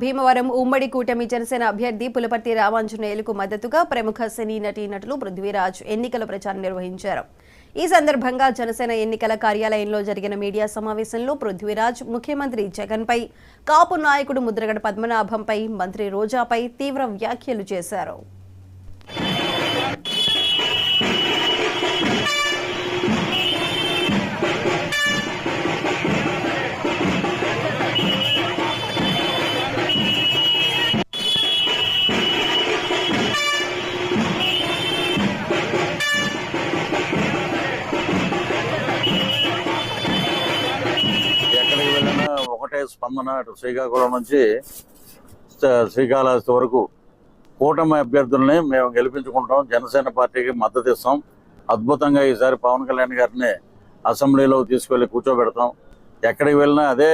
భీమవరం ఉమ్మడి కూటమి జనసేన అభ్యర్థి పులపర్తి రామాంజనేయులకు మద్దతుగా ప్రముఖ సినీ నటీనటులు పృథ్వీరాజ్ ఎన్నికల ప్రచారం నిర్వహించారు. ఈ సందర్భంగా జనసేన ఎన్నికల కార్యాలయంలో జరిగిన మీడియా సమావేశంలో పృథ్వీరాజ్ ముఖ్యమంత్రి జగన్పై, కాపు నాయకుడు ముద్రగడ పద్మనాభంపై, మంత్రి రోజాపై తీవ్ర వ్యాఖ్యలు చేశారు. ఒకటే స్పందన. శ్రీకాకుళం నుంచి శ్రీకాళహస్తి వరకు కూటమి అభ్యర్థుల్ని మేము గెలిపించుకుంటాం. జనసేన పార్టీకి మద్దతు ఇస్తాం. అద్భుతంగా ఈసారి పవన్ కళ్యాణ్ గారిని అసెంబ్లీలో తీసుకెళ్లి కూర్చోబెడతాం. ఎక్కడికి వెళ్ళినా అదే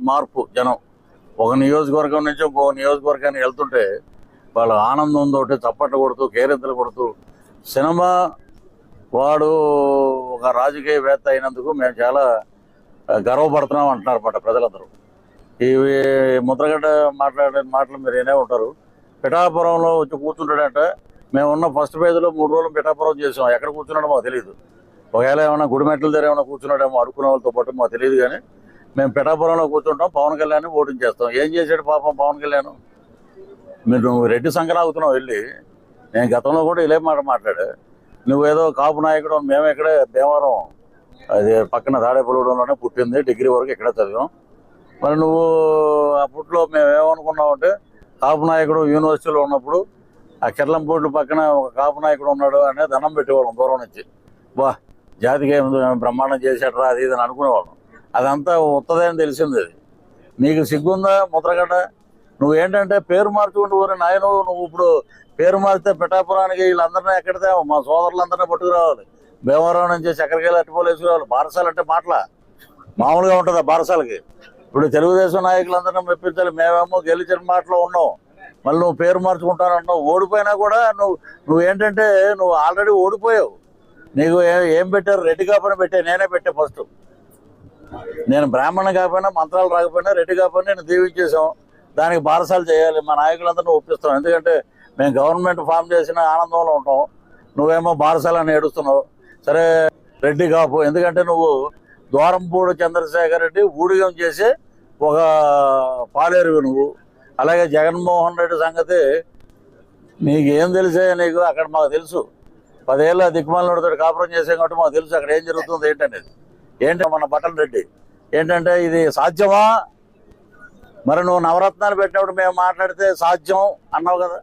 మార్పు. జనం ఒక నియోజకవర్గం నుంచి ఇంకో నియోజకవర్గానికి వెళ్తుంటే వాళ్ళ ఆనందంతో చప్పట్లు కొడుతూ, కేరింతలు కొడుతూ, సినిమా వాడు ఒక రాజకీయవేత్త అయినందుకు మేము చాలా గర్వపడుతున్నాం అంటున్నారు అన్నమాట ప్రజలందరూ. ఇవి ముద్రగడ్డ మాట్లాడే మాటలు మీరు ఏనే ఉంటారు. పిఠాపురంలో వచ్చి కూర్చుంటాడంట. మేము ఉన్న ఫస్ట్ పేజీలో 3 రోజులు పిఠాపురం చేసాం. ఎక్కడ కూర్చున్నాడో మాకు తెలియదు. ఒకవేళ ఏమైనా గుడిమెట్ల దగ్గర ఏమైనా కూర్చున్నాడేమో అడుక్కునే వాళ్ళతో పాటు మాకు తెలియదు. కానీ మేము పిఠాపురంలో కూర్చుంటాం. పవన్ కళ్యాణ్ ఓటింగ్ చేస్తాం. ఏం చేశాడు పాపం పవన్ కళ్యాణ్? మీరు రెడ్డి సంఘరాగుతున్నావు వెళ్ళి. నేను గతంలో కూడా ఇలే మాట మాట్లాడా. నువ్వేదో కాపు నాయకుడు. మేము ఇక్కడే భీమవరం అది పక్కన తాడేపల్లిగూడెంలోనే పుట్టింది. డిగ్రీ వరకు ఇక్కడ చదివాం. మరి నువ్వు అప్పట్లో మేము ఏమనుకున్నామంటే కాపు నాయకుడు యూనివర్సిటీలో ఉన్నప్పుడు ఆ కిర్లంపూడి పక్కన ఒక కాపు నాయకుడు ఉన్నాడు అనే దండం పెట్టేవాళ్ళం దూరం నుంచి. బా జాతికి బ్రహ్మాండం చేసేట్రా అది ఇది అని అనుకునేవాళ్ళం. అదంతా ఉత్తదే అని తెలిసింది. అది నీకు సిగ్గుందా ముద్రగడ్డ? నువ్వేంటంటే పేరు మార్చుకుంటూ ఊరే నాయన. నువ్వు ఇప్పుడు పేరు మారితే పిఠాపురానికి వీళ్ళందరినీ ఎక్కడితే మా సోదరులందరినీ పట్టుకురావాలి. భీమవరం నుంచి చక్కెరకాయలు అట్టుపోలు వేసుకురావాలి. బారసాలు అంటే మాటల మామూలుగా ఉంటుంది ఆ బారసాలకి. ఇప్పుడు తెలుగుదేశం నాయకులందరినీ మెప్పించాలి. మేమేమో గెలిచిన మాటలో ఉన్నాం. మళ్ళీ నువ్వు పేరు మార్చుకుంటానంటున్నావు. ఓడిపోయినా కూడా నువ్వేంటంటే నువ్వు ఆల్రెడీ ఓడిపోయావు. నీకు ఏం పెట్టారు? రెడ్డి కాపని పెట్టా. నేనే పెట్టా ఫస్ట్. నేను బ్రాహ్మణ కాకపోయినా, మంత్రాలు రాకపోయినా, రెడ్డి కాకపోయినా నేను దీవించేసాం. దానికి బారసాలు చేయాలి. మా నాయకులందరినీ ఒప్పిస్తాం. ఎందుకంటే మేము గవర్నమెంట్ ఫామ్ చేసిన ఆనందంలో ఉంటాం. నువ్వేమో బారసాలని ఏడుస్తున్నావు. సరే రెడ్డి కాపు. ఎందుకంటే నువ్వు ద్వారంపూడి చంద్రశేఖర్ రెడ్డి ఊడిగం చేసి ఒక పాలేరువి నువ్వు. అలాగే జగన్మోహన్ రెడ్డి సంగతి నీకేం తెలిసే? నీకు అక్కడ మాకు తెలుసు. 10 ఏళ్ళ దిక్కుమాలతో కాపురం చేసాం కాబట్టి మాకు తెలుసు అక్కడ ఏం జరుగుతుంది ఏంటనేది. ఏంటి మన బట్టల రెడ్డి ఏంటంటే ఇది సాధ్యమా? మరి నువ్వు నవరత్నాలు పెట్టినప్పుడు మేము మాట్లాడితే సాధ్యం అన్నావు కదా.